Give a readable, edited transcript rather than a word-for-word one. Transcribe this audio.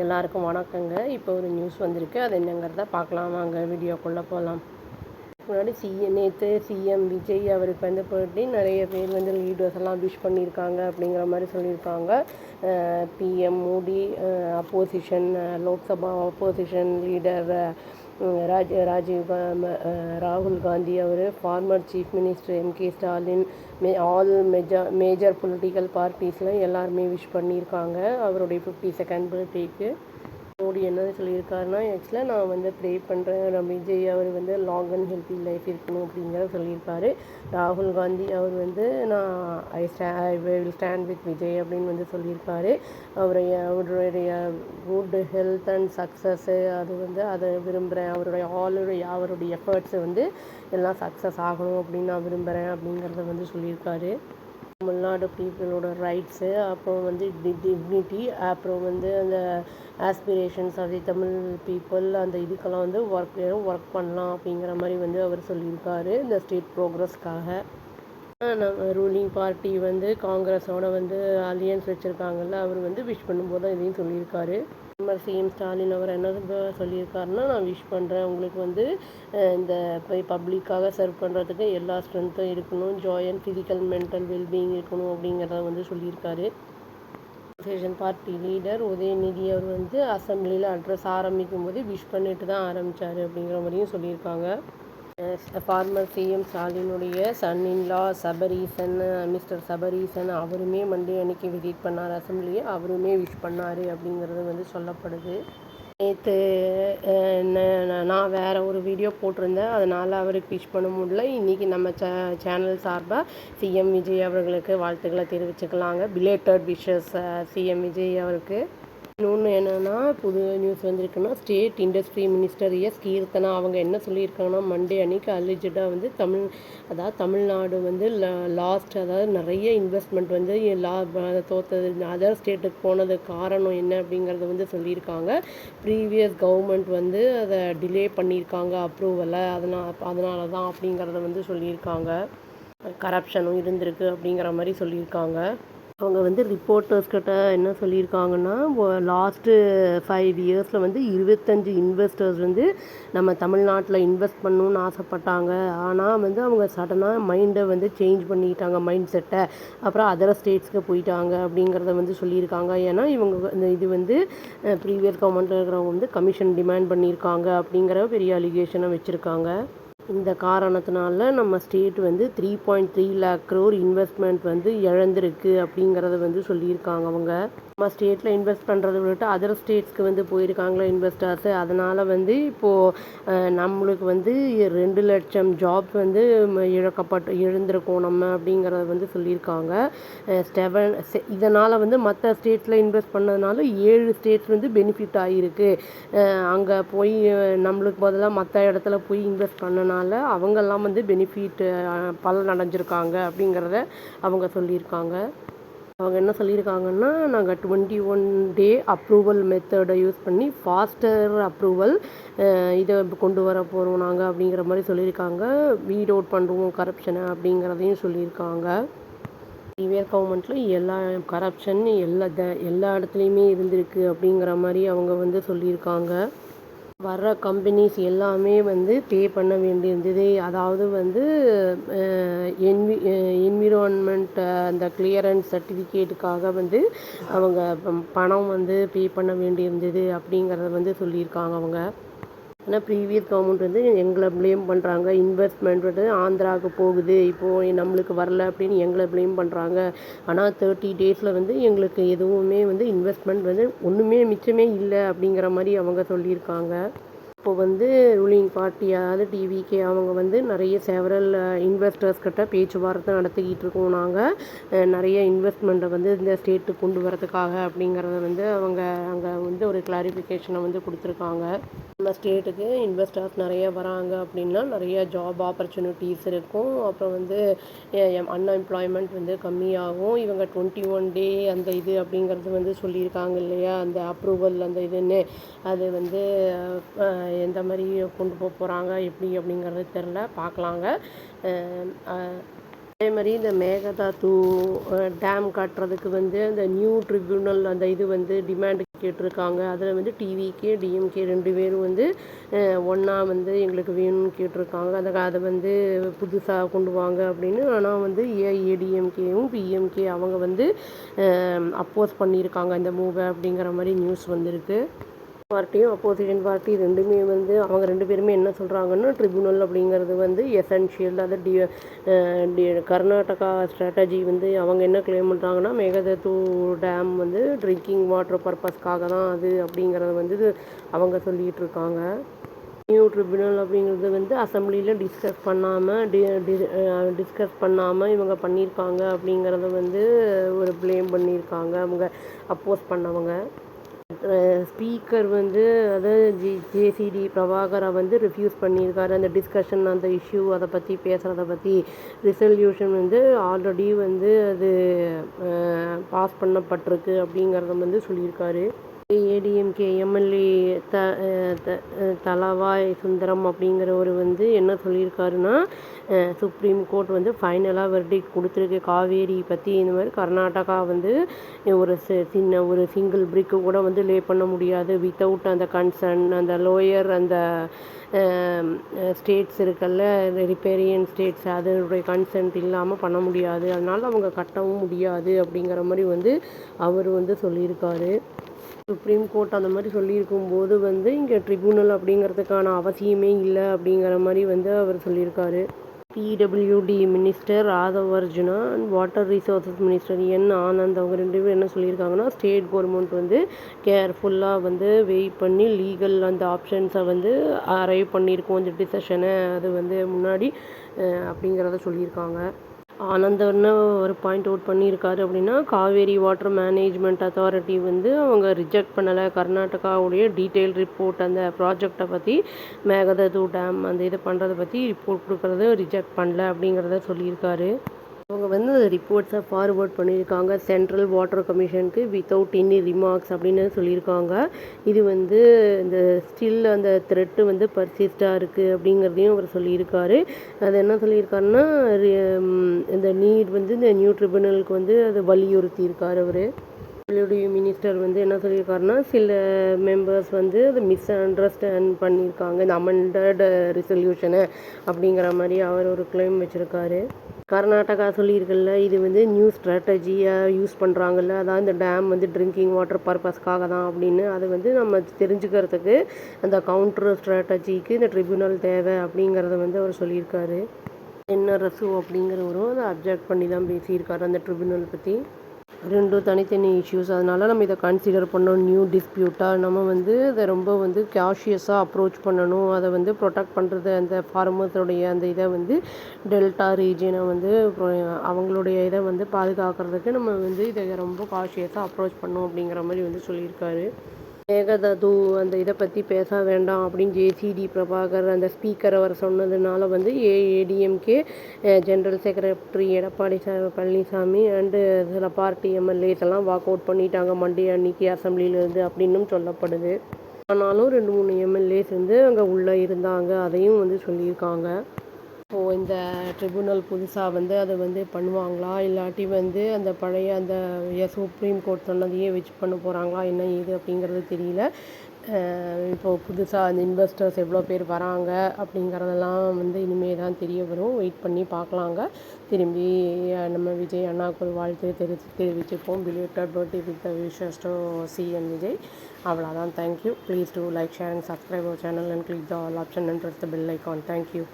எல்லாருக்கும் வணக்கங்க. இப்போ ஒரு நியூஸ் வந்திருக்கு. அது என்னங்கிறத பார்க்கலாம் வாங்க. வீடியோக்குள்ளே போகலாம். முன்னாடி நேற்று சிஎம் விஜய் அவருக்கு வந்து பர்த்டே நிறைய பேர் வந்து லீடர்ஸ் எல்லாம் விஷ் பண்ணியிருக்காங்க அப்படிங்கிற மாதிரி சொல்லியிருக்காங்க. PM Modi, opposition Lok Sabha opposition leader ராகுல் காந்தி அவர், former chief minister MK Stalin, all major political பார்ட்டிஸில் எல்லாருமே விஷ் பண்ணியிருக்காங்க அவருடைய 52nd பர்த்டேக்கு. மோடி என்ன சொல்லியிருக்காருன்னா, ஆக்சுவலாக நான் வந்து ப்ரே பண்ணுறேன் விஜய் அவர் வந்து லாங் அண்ட் ஹெல்த்தி லைஃப் இருக்கணும் அப்படிங்கிறத சொல்லியிருக்காரு. ராகுல் காந்தி அவர் வந்து நான் I will stand with Vijay அப்படின்னு வந்து சொல்லியிருக்காரு. அவருடைய குட் ஹெல்த் அண்ட் சக்ஸஸ்ஸு அது வந்து அதை விரும்புகிறேன். அவருடைய எஃபர்ட்ஸு வந்து எல்லாம் சக்ஸஸ் ஆகணும் அப்படின்னு நான் விரும்புகிறேன் அப்படிங்கிறத வந்து சொல்லியிருக்காரு. தமிழ்நாடு பீப்புளோட ரைட்ஸு, அப்புறம் வந்து டிக்னிட்டி, அப்புறம் வந்து அந்த aspirations of the Tamil people, அந்த இதுக்கெல்லாம் வந்து ஒர்க் பண்ணலாம் அப்படிங்கிற மாதிரி வந்து அவர் சொல்லியிருக்காரு இந்த ஸ்டேட் ப்ரோக்ரஸ்க்காக. நம்ம ரூலிங் பார்ட்டி வந்து காங்கிரஸோட வந்து அலியன்ஸ் வச்சுருக்காங்கல்ல, அவர் வந்து விஷ் பண்ணும்போது தான் இதையும் சொல்லியிருக்காரு. சிஎம் ஸ்டாலின் அவர் என்ன சொல்லியிருக்காருன்னா, நான் விஷ் பண்ணுறேன் உங்களுக்கு வந்து இந்த போய் பப்ளிக்காக சர்வ் பண்ணுறதுக்கு எல்லா ஸ்ட்ரென்த்தும் இருக்கணும், Joy and physical mental wellbeing இருக்கணும் அப்படிங்கிறத வந்து சொல்லியிருக்காரு. அப்போசிஷன் பார்ட்டி லீடர் உதயநிதி அவர் வந்து அசம்பிளியில் அட்ரஸ் ஆரம்பிக்கும் போது விஷ் பண்ணிட்டு தான் ஆரம்பித்தார் அப்படிங்கிற மாதிரியும் சொல்லியிருக்காங்க. ஃபார்மர் சிஎம் ஸ்டாலினுடைய சன்-இன்-லா மிஸ்டர் சபரீசன் அவருமே மண்டே அன்னைக்கு விசிட் பண்ணார் அசம்பிளியை, அவருமே விஷ் பண்ணார் அப்படிங்கிறது வந்து சொல்லப்படுது. நேற்று நான் வேறு ஒரு வீடியோ போட்டிருந்தேன், அதனால் அவருக்கு விஷ் பண்ண முடியல. இன்றைக்கி நம்ம சேனல் சார்பாக சிஎம் விஜய் அவர்களுக்கு வாழ்த்துக்களை தெரிவிச்சுக்கலாங்க. பிலேட்டட் விஷஸ் சிஎம் விஜய் அவருக்கு. இன்னொன்று என்னென்னா, புது நியூஸ் வந்திருக்குன்னா, ஸ்டேட் இண்டஸ்ட்ரி மினிஸ்டர் கீர்த்தனா அவங்க என்ன சொல்லியிருக்காங்கன்னா, மண்டே அன்னைக்கு அலிஜிடாக வந்து தமிழ்நாடு வந்து அதாவது நிறைய இன்வெஸ்ட்மெண்ட் வந்து தோற்றது அதர் ஸ்டேட்டுக்கு போனது காரணம் என்ன அப்படிங்கிறத வந்து சொல்லியிருக்காங்க. ப்ரீவியஸ் கவர்மெண்ட் வந்து அதை டிலே பண்ணியிருக்காங்க அப்ரூவலை, அதனால தான் அப்படிங்கிறத வந்து சொல்லியிருக்காங்க. கரப்ஷனும் இருந்திருக்கு அப்படிங்கிற மாதிரி சொல்லியிருக்காங்க. அவங்க வந்து ரிப்போர்ட்டர்ஸ்கிட்ட என்ன சொல்லியிருக்காங்கன்னா, லாஸ்ட்டு 5 இயர்ஸில் வந்து 25 இன்வெஸ்டர்ஸ் வந்து நம்ம தமிழ்நாட்டில் இன்வெஸ்ட் பண்ணணுன்னு ஆசைப்பட்டாங்க. ஆனால் வந்து அவங்க சடனாக மைண்டை வந்து சேஞ்ச் பண்ணிட்டாங்க, மைண்ட் செட்டை. அப்புறம் அதர் ஸ்டேட்ஸ்க்கு போயிட்டாங்க அப்படிங்கிறத வந்து சொல்லியிருக்காங்க. ஏன்னா இவங்க இது வந்து ப்ரீவியஸ் கவர்மெண்ட்டில் இருக்கிறவங்க வந்து கமிஷன் டிமாண்ட் பண்ணியிருக்காங்க அப்படிங்கிற பெரிய அலிகேஷனை வச்சுருக்காங்க. இந்த காரணத்தினால நம்ம ஸ்டேட் வந்து 3.3 lakh crore இன்வெஸ்ட்மெண்ட் வந்து இழந்திருக்கு அப்படிங்கிறத வந்து சொல்லியிருக்காங்க அவங்க. நம்ம ஸ்டேட்டில் இன்வெஸ்ட் பண்ணுறத விட்டு அதர் ஸ்டேட்ஸ்க்கு வந்து போயிருக்காங்களா இன்வெஸ்டர்ஸு, அதனால் வந்து இப்போது நம்மளுக்கு வந்து 2 லட்சம் ஜாப் வந்து எழுந்திருக்கோம் நம்ம அப்படிங்கிறத வந்து சொல்லியிருக்காங்க. இதனால் வந்து மற்ற ஸ்டேட்ஸில் இன்வெஸ்ட் பண்ணதுனால 7 ஸ்டேட்ஸ் வந்து பெனிஃபிட் ஆகிருக்கு. அங்கே போய் நம்மளுக்கு பதிலாக மற்ற இடத்துல போய் இன்வெஸ்ட் பண்ணனால அவங்கெல்லாம் வந்து பெனிஃபிட் பலன் அடைஞ்சிருக்காங்க அப்படிங்கிறத அவங்க சொல்லியிருக்காங்க. அவங்க என்ன சொல்லியிருக்காங்கன்னா, நாங்கள் 21 day அப்ரூவல் மெத்தடை யூஸ் பண்ணி ஃபாஸ்டர் அப்ரூவல் இதை கொண்டு வர போகிறோம் நாங்கள் அப்படிங்கிற மாதிரி சொல்லியிருக்காங்க. வீட் அவுட் பண்ணுவோம் கரப்ஷனை அப்படிங்கிறதையும் சொல்லியிருக்காங்க. ப்ரீவியஸ் கவர்மெண்ட்டில் எல்லா கரப்ஷன் எல்லா இடத்துலையுமே இருந்திருக்கு அப்படிங்கிற மாதிரி அவங்க வந்து சொல்லியிருக்காங்க. வர்ற கம்பெனிஸ் எல்லாமே வந்து பே பண்ண வேண்டியிருந்தது. அதாவது வந்து என்விரான்மெண்ட் அந்த கிளியரன்ஸ் சர்டிஃபிகேட்டுக்காக வந்து அவங்க பணம் வந்து பே பண்ண வேண்டியிருந்தது அப்படிங்கிறத வந்து சொல்லியிருக்காங்க அவங்க. ஆனால் ப்ரீவியஸ் கவர்மெண்ட் வந்து எங்களை ப்ளேம் பண்ணுறாங்க, இன்வெஸ்ட்மெண்ட் வந்து ஆந்திராவுக்கு போகுது, இப்போது நம்மளுக்கு வரல அப்படின்னு எங்களை ப்ளேம் பண்ணுறாங்க. ஆனால் 30 daysல வந்து எங்களுக்கு எதுவுமே வந்து இன்வெஸ்ட்மெண்ட் வந்து ஒன்றுமே மிச்சமே இல்லை அப்படிங்கிற மாதிரி அவங்க சொல்லியிருக்காங்க. இப்போ வந்து ரூலிங் பார்ட்டி அதாவது டிவிகே அவங்க வந்து நிறைய செவரல் இன்வெஸ்டர்ஸ்கிட்ட பேச்சுவார்த்தை நடத்திக்கிட்டு இருக்கோம் நாங்கள், நிறைய இன்வெஸ்ட்மெண்ட்டை வந்து இந்த ஸ்டேட்டுக்கு கொண்டு வரதுக்காக அப்படிங்கிறத வந்து அவங்க அங்கே வந்து ஒரு கிளாரிஃபிகேஷனை வந்து கொடுத்துருக்காங்க. நம்ம ஸ்டேட்டுக்கு இன்வெஸ்டர்ஸ் நிறைய வராங்க அப்படின்னா நிறைய ஜாப் ஆப்பர்ச்சுனிட்டிஸ் இருக்கும். அப்புறம் வந்து அன்எம்ப்ளாய்மெண்ட் வந்து கம்மியாகும். இவங்க 21 day அந்த இது அப்படிங்கிறது வந்து சொல்லியிருக்காங்க இல்லையா, அந்த அப்ரூவல் அந்த இதுன்னு, அது வந்து எந்த மாதிரி கொண்டு போகிறாங்க எப்படி அப்படிங்கிறது தெரில, பார்க்கலாங்க. அதே மாதிரி இந்த மேகதாது டேம் கட்டுறதுக்கு வந்து அந்த நியூ ட்ரிபியூனல் அந்த இது வந்து டிமாண்டு கேட்டிருக்காங்க. அதில் வந்து டிவிகே டிஎம்கே 2 பேரும் வந்து ஒன்றா வந்து எங்களுக்கு வேணும்னு கேட்டிருக்காங்க. அதை வந்து புதுசாக கொண்டு வாங்க அப்படின்னு. ஆனால் வந்து ஏஐஏடிஎம்கேவும் பிஎம்கே அவங்க வந்து அப்போஸ் பண்ணியிருக்காங்க இந்த மூவை அப்படிங்கிற மாதிரி நியூஸ் வந்திருக்கு. பார்ட்டியும் அப்போசிஷன் பார்ட்டி ரெண்டுமே வந்து அவங்க 2 பேருமே என்ன சொல்கிறாங்கன்னா, ட்ரிபியூனல் அப்படிங்கிறது வந்து எசென்ஷியல். அது கர்நாடகா ஸ்ட்ராட்டஜி வந்து அவங்க என்ன கிளைம் பண்ணுறாங்கன்னா, மேகதாது டேம் வந்து ட்ரிங்கிங் வாட்டர் பர்பஸ்க்காக தான் அது அப்படிங்கிறத வந்து அவங்க சொல்லிகிட்டு இருக்காங்க. நியூ ட்ரிபியூனல் அப்படிங்கிறது வந்து அசம்பிளியில் டிஸ்கஸ் பண்ணாமல் இவங்க பண்ணியிருக்காங்க அப்படிங்கிறத வந்து ஒரு ப்ளேம் பண்ணியிருக்காங்க அவங்க அப்போஸ் பண்ணவங்க. ஸ்பீக்கர் வந்து அதாவது ஜேசிடி பிரபாகரை வந்து ரிஃப்யூஸ் பண்ணியிருக்காரு. அந்த டிஸ்கஷன் அந்த இஷ்யூ அதை பற்றி பேசுகிறத பற்றி ரிசல்யூஷன் வந்து ஆல்ரெடி வந்து அது பாஸ் பண்ணப்பட்டிருக்கு அப்படிங்கிறத வந்து சொல்லியிருக்காரு. ஏடிஎம்கே எம்எல்ஏ தலவாய் சுந்தரம் அப்படிங்கிறவர் வந்து என்ன சொல்லியிருக்காருன்னா, சுப்ரீம் கோர்ட் வந்து ஃபைனலாக வெர்டிக்ட் கொடுத்துருக்கு காவேரி பற்றி. இந்த மாதிரி கர்நாடகா வந்து ஒரு சிங்கிள் பிரிக்கு கூட வந்து லே பண்ண முடியாது வித்தவுட் அந்த கன்சர்ன் அந்த லோயர் அந்த ஸ்டேட்ஸ் இருக்குல்ல, ரிப்பேரியன் ஸ்டேட்ஸ், அதனுடைய கன்சென்ட் இல்லாமல் பண்ண முடியாது. அதனால் அவங்க கட்டவும் முடியாது அப்படிங்கிற மாதிரி வந்து அவர் வந்து சொல்லியிருக்காரு. சுப்ரீம் கோர்ட் அந்த மாதிரி சொல்லியிருக்கும்போது வந்து இங்கே ட்ரிபியூனல் அப்படிங்கிறதுக்கான அவசியமே இல்லை அப்படிங்கிற மாதிரி வந்து அவர் சொல்லியிருக்காரு. PWD minister Radhav Arjuna and water resources minister Anand அவங்க 2 பேரும் என்ன சொல்லியிருக்காங்கன்னா, ஸ்டேட் கவர்மெண்ட் வந்து கேர்ஃபுல்லாக வந்து வெயிட் பண்ணி லீகல் அந்த ஆப்ஷன்ஸை வந்து அரைவ் பண்ணியிருக்கோம் இந்த டிசிஷனை அது வந்து முன்னாடி அப்படிங்கிறத சொல்லியிருக்காங்க. ஆனந்த் என்ன ஒரு பாயிண்ட் அவுட் பண்ணியிருக்காரு அப்படின்னா, காவேரி வாட்டர் மேனேஜ்மெண்ட் அத்தாரிட்டி வந்து அவங்க ரிஜெக்ட் பண்ணலை கர்நாடகாவுடைய டீட்டெயில் ரிப்போர்ட் அந்த ப்ராஜெக்டை பற்றி மேகதாது டேம் அந்த இது பண்ணுறதை பற்றி ரிப்போர்ட் கொடுக்குறத ரிஜெக்ட் பண்ணல அப்படிங்கிறத சொல்லியிருக்காரு. அவங்க வந்து அந்த ரிப்போர்ட்ஸை ஃபார்வர்ட் பண்ணியிருக்காங்க சென்ட்ரல் வாட்டர் கமிஷனுக்கு வித்தவுட் எனி ரிமார்க்ஸ் அப்படின்னு சொல்லியிருக்காங்க. இது வந்து இந்த ஸ்டில் அந்த த்ரெட்டு வந்து பர்சிஸ்டாக இருக்குது அப்படிங்கிறதையும் அவர் சொல்லியிருக்காரு. அது என்ன சொல்லியிருக்காருன்னா, இந்த நீட் வந்து இந்த நியூ ட்ரிபியூனலுக்கு வந்து அதை வலியுறுத்தியிருக்கார் அவர். மினிஸ்டர் வந்து என்ன சொல்லியிருக்காருன்னா, சில மெம்பர்ஸ் வந்து அதை மிஸ் அண்டர்ஸ்டாண்ட் பண்ணியிருக்காங்க இந்த அமெண்டட் ரிசல்யூஷனை அப்படிங்கிற மாதிரி அவர் ஒரு கிளைம் வச்சுருக்காரு. கர்நாடகா சொல்லியிருக்கல, இது வந்து நியூ ஸ்ட்ராட்டஜியாக யூஸ் பண்ணுறாங்கல்ல, அதான் இந்த டேம் வந்து ட்ரிங்கிங் வாட்டர் பர்பஸ்க்காக தான் அப்படின்னு அதை வந்து நம்ம தெரிஞ்சுக்கிறதுக்கு அந்த கவுண்டர் ஸ்ட்ராட்டஜிக்கு இந்த ட்ரிபியூனல் தேவை அப்படிங்கிறத வந்து அவர் சொல்லியிருக்காரு. ரசு அப்படிங்கிறவரும் அதை அப்ஜெக்ட் பண்ணி தான் பேசியிருக்காரு அந்த ட்ரிபியூனல் பற்றி. 2 தனித்தனி இஷ்யூஸ், அதனால் நம்ம இதை கன்சிடர் பண்ணணும். நியூ டிஸ்பியூட்டாக நம்ம வந்து இதை ரொம்ப வந்து கேஷியஸாக அப்ரோச் பண்ணணும். அதை வந்து ப்ரொடெக்ட் பண்ணுறது அந்த ஃபார்மர்ஸோடைய அந்த இதை வந்து டெல்டா ரீஜனை வந்து அவங்களுடைய இதை வந்து பாதுகாக்கிறதுக்கு நம்ம வந்து இதை ரொம்ப காஷியஸாக அப்ரோச் பண்ணணும் அப்படிங்கிற மாதிரி வந்து சொல்லியிருக்காரு. மேகதாது அந்த இதை பற்றி பேச வேண்டாம் அப்படின்னு ஜேசிடி பிரபாகர் அந்த ஸ்பீக்கர் அவர் சொன்னதுனால வந்து ADMK general secretary Edappadi Palaniswami and சில பார்ட்டி எம்எல்ஏஸ் எல்லாம் வாக் அவுட் பண்ணிட்டாங்க மண்டே அன்னைக்கு அசம்பிளியிலேருந்து அப்படின்னும் சொல்லப்படுது. ஆனாலும் 2-3 எம்எல்ஏஸ் வந்து அங்கே உள்ளே இருந்தாங்க, அதையும் வந்து சொல்லியிருக்காங்க. இப்போது இந்த ட்ரிபியூனல் புதுசாக வந்து அதை வந்து பண்ணுவாங்களா, இல்லாட்டி வந்து அந்த பழைய அந்த சுப்ரீம் கோர்ட் சொன்னதையே வச்சு பண்ண போகிறாங்களா என்ன ஏது அப்படிங்கிறது தெரியல. இப்போது புதுசாக அந்த இன்வெஸ்டர்ஸ் எவ்வளோ பேர் வராங்க அப்படிங்கிறதெல்லாம் வந்து இனிமேல் தான் தெரிய வரும். வெயிட் பண்ணி பார்க்கலாங்க. திரும்பி நம்ம விஜய் அண்ணாவுக்கு ஒரு வாழ்த்து தெரிவிச்சுப்போம். Belated birthday with the wishes to CM Vijay. அவ்வளோதான். Thank you. Please do like, share and subscribe our channel and click the all option and press the bell icon. Thank you.